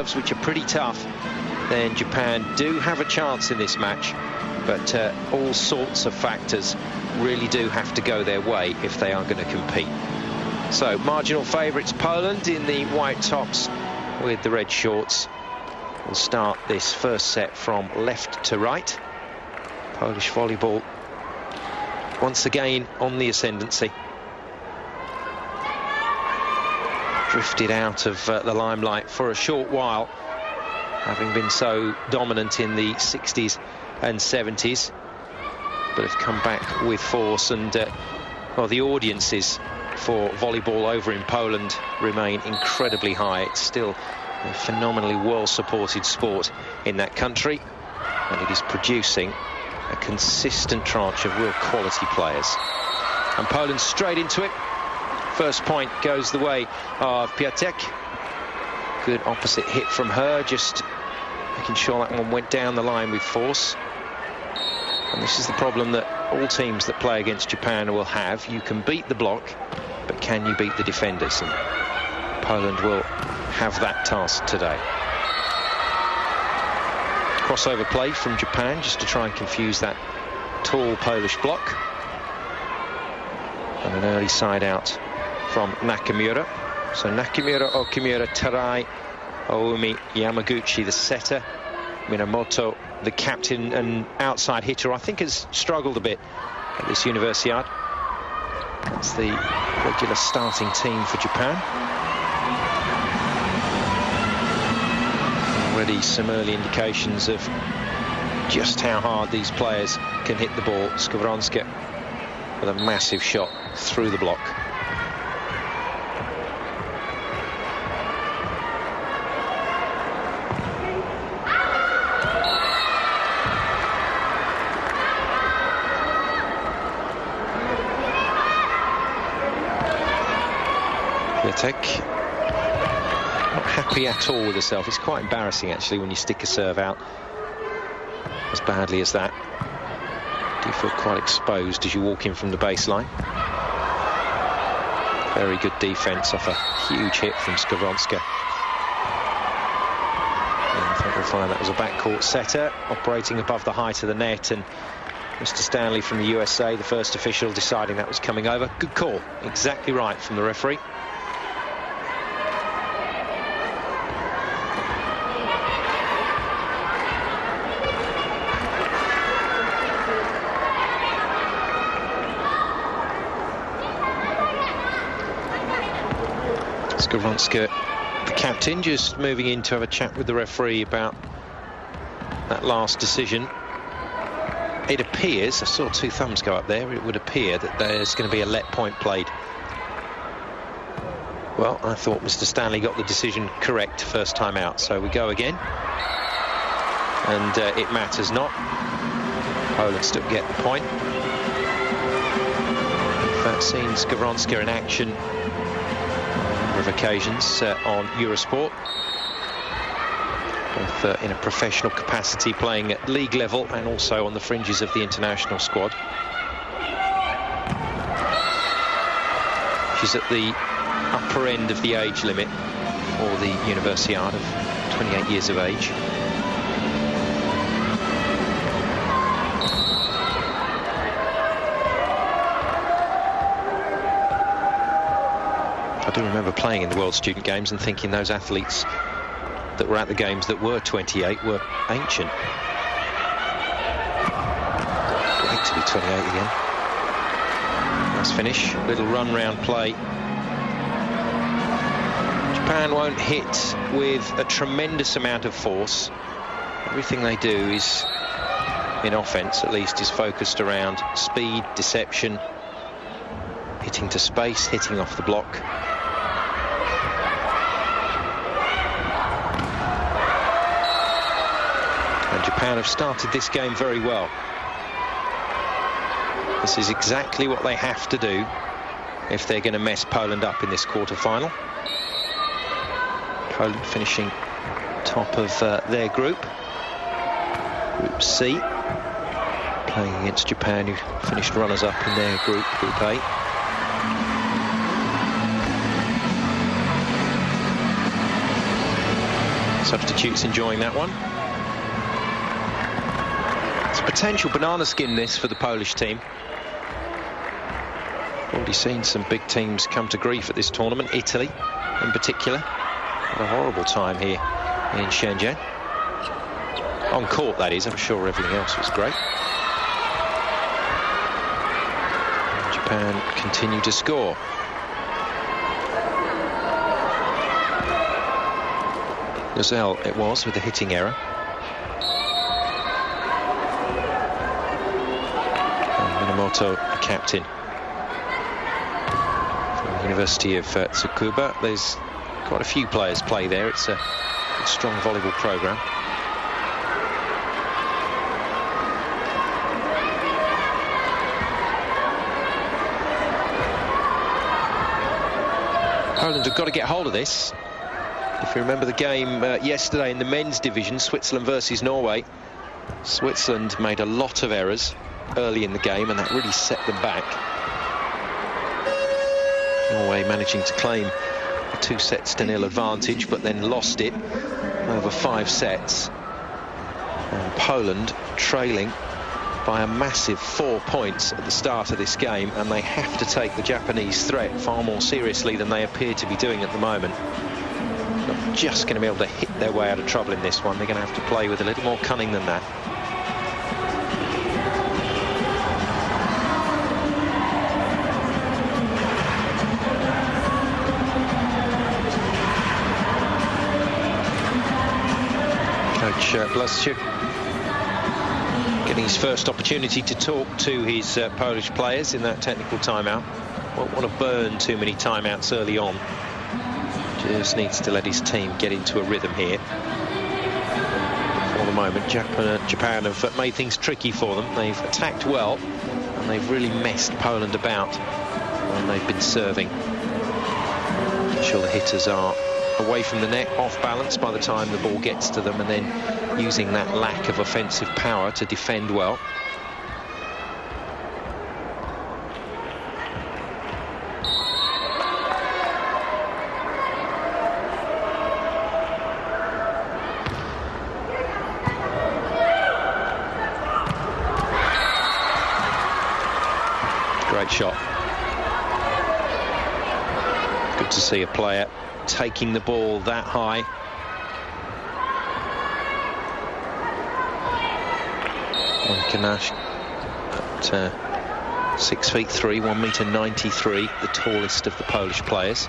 serves, which are pretty tough, then Japan do have a chance in this match. But all sorts of factors really do have to go their way if they are going to compete. So, marginal favourites Poland in the white tops with the red shorts. We'll start this first set from left to right. Polish volleyball once again on the ascendancy. Drifted out of the limelight for a short while, having been so dominant in the 60s and 70s, but have come back with force. And well, the audiences for volleyball over in Poland remain incredibly high. It's still a phenomenally well-supported sport in that country, and it is producing a consistent tranche of real quality players. And Poland straight into it. First point goes the way of Piatek. Good opposite hit from her, just making sure that one went down the line with force. And this is the problem that all teams that play against Japan will have. You can beat the block, but can you beat the defenders? And Poland will have that task today. Crossover play from Japan just to try and confuse that tall Polish block. And an early side out from Nakamura. So Nakamura, Okimura, Tarai, Oumi, Yamaguchi, the setter, Minamoto, the captain and outside hitter, I think has struggled a bit at this Universiade. That's the regular starting team for Japan. Already some early indications of just how hard these players can hit the ball. Skowronska with a massive shot through the block. Piatek not happy at all with herself. It's quite embarrassing actually when you stick a serve out as badly as that. Do you feel quite exposed as you walk in from the baseline? Very good defence off a huge hit from Skowronska. I think we'll find that was a backcourt setter operating above the height of the net, and Mr. Stanley from the USA, the first official, deciding that was coming over. Good call, exactly right from the referee. Skowronska, the captain, just moving in to have a chat with the referee about that last decision. It appears, I saw two thumbs go up there, it would appear that there's going to be a let point played. Well, I thought Mr. Stanley got the decision correct first time out, so we go again. And it matters not. Poland still get the point. In fact, seen Skowronska in action of occasions on Eurosport, both in a professional capacity, playing at league level and also on the fringes of the international squad. She's at the upper end of the age limit for the Universiade of 28 years of age. I do remember playing in the World Student Games and thinking those athletes that were at the games that were 28 were ancient. Great to be 28 again. Nice finish, little run round play. Japan won't hit with a tremendous amount of force. Everything they do is, in offence at least, is focused around speed, deception, hitting to space, hitting off the block. Japan have started this game very well. This is exactly what they have to do if they're going to mess Poland up in this quarter-final. Poland finishing top of their group, Group C, playing against Japan, who finished runners-up in their group, Group A. Substitutes enjoying that one. It's a potential banana skin, this, for the Polish team. Already seen some big teams come to grief at this tournament. Italy, in particular, had a horrible time here in Shenzhen. On court, that is. I'm sure everything else was great. Japan continue to score. Gazelle it was with the hitting error. And Minamoto, the captain from the University of Tsukuba. There's quite a few players play there. It's a strong volleyball programme. Poland have got to get hold of this. If you remember the game yesterday in the men's division, Switzerland versus Norway, Switzerland made a lot of errors early in the game, and that really set them back. Norway managing to claim a 2-0 advantage, but then lost it over 5 sets. And Poland trailing by a massive 4 points at the start of this game, and they have to take the Japanese threat far more seriously than they appear to be doing at the moment. Not just going to be able to hit their way out of trouble in this one. They're going to have to play with a little more cunning than that. Coach Blaszczuk getting his first opportunity to talk to his Polish players in that technical timeout. Won't want to burn too many timeouts early on. Just needs to let his team get into a rhythm here. For the moment, Japan have made things tricky for them. They've attacked well, and they've really messed Poland about when they've been serving. I'm sure the hitters are away from the net, off balance by the time the ball gets to them, and then using that lack of offensive power to defend well. Great shot. Good to see a player taking the ball that high. And Kanash at 6'3", 1m93, the tallest of the Polish players.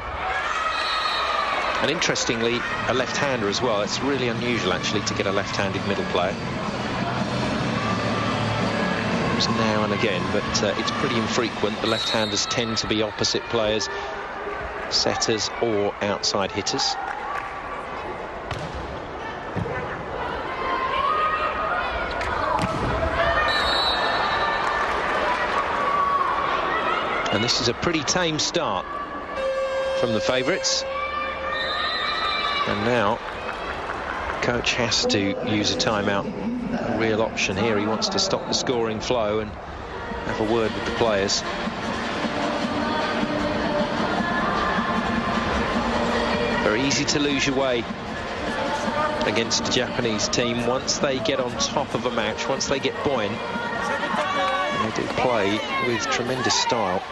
And interestingly, a left-hander as well. It's really unusual actually to get a left-handed middle player. Now and again, but it's pretty infrequent. The left-handers tend to be opposite players, setters or outside hitters. And this is a pretty tame start from the favourites. And now coach has to use a timeout, a real option here. He wants to stop the scoring flow and have a word with the players. Very easy to lose your way against the Japanese team once they get on top of a match, once they get buoyant. And they do play with tremendous style,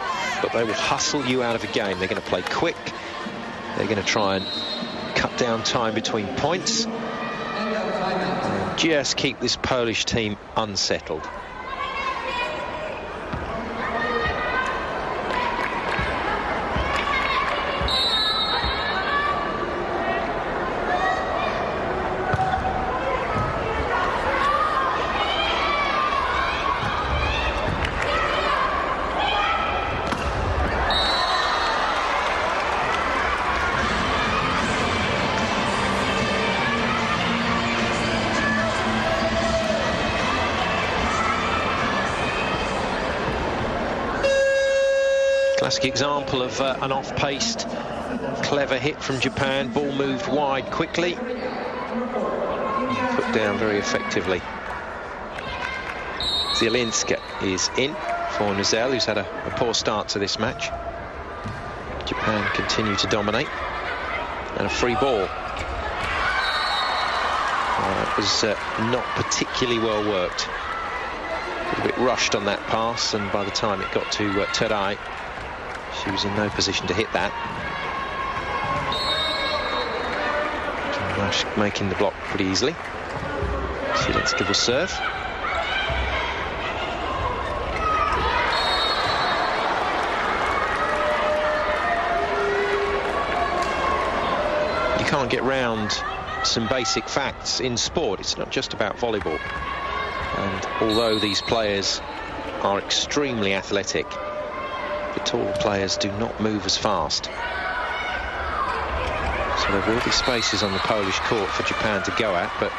but they will hustle you out of a game. They're going to play quick. They're going to try and cut down time between points. And just keep this Polish team unsettled. Classic example of an off-paced, clever hit from Japan. Ball moved wide quickly, put down very effectively. Zielinska is in for Nuzel, who's had a poor start to this match. Japan continue to dominate, and a free ball. It was not particularly well worked. A bit rushed on that pass, and by the time it got to Terai, she was in no position to hit that. Rush making the block pretty easily. She lets double serve. You can't get round some basic facts in sport. It's not just about volleyball. And although these players are extremely athletic, the tall players do not move as fast. So there will be spaces on the Polish court for Japan to go at, but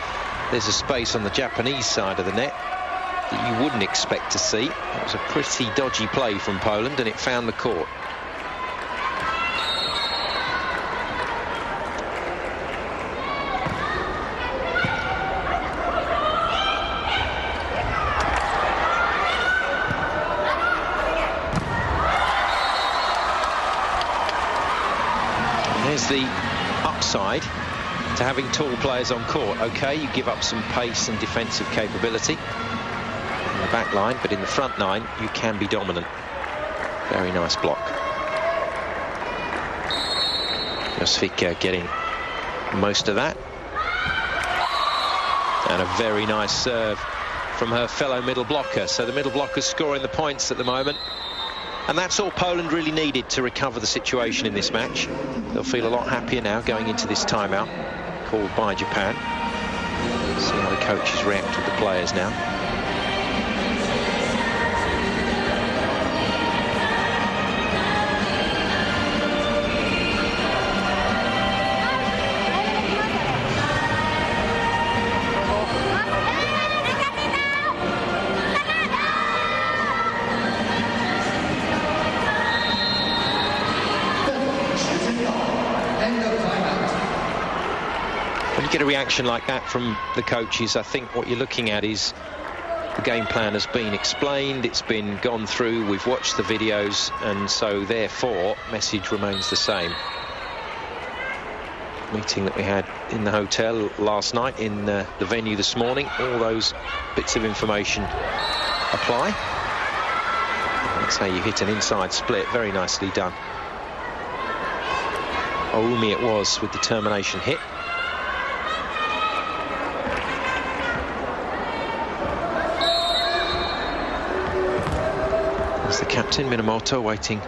there's a space on the Japanese side of the net that you wouldn't expect to see. It was a pretty dodgy play from Poland, and it found the court. There's the upside to having tall players on court. Okay, you give up some pace and defensive capability in the back line, but in the front line you can be dominant. Very nice block. Josvika getting most of that, and a very nice serve from her fellow middle blocker. So the middle blocker's scoring the points at the moment. And that's all Poland really needed to recover the situation in this match. They'll feel a lot happier now going into this timeout called by Japan. See how the coaches react with the players now. Get a reaction like that from the coaches, I think what you're looking at is the game plan has been explained, it's been gone through, we've watched the videos, and so therefore message remains the same. Meeting that we had in the hotel last night, in the venue this morning, all those bits of information apply. That's how you hit an inside split. Very nicely done. Oumi it was with the termination hit. There's the captain, Minamoto, waiting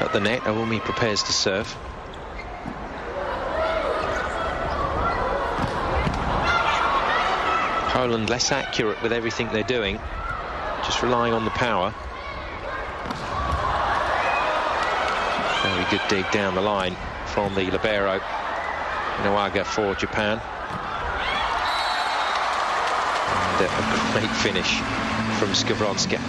at the net. Oumi prepares to serve. Poland less accurate with everything they're doing, just relying on the power. Very good dig down the line from the libero, Inawaga, for Japan. And a great finish from Skowronska.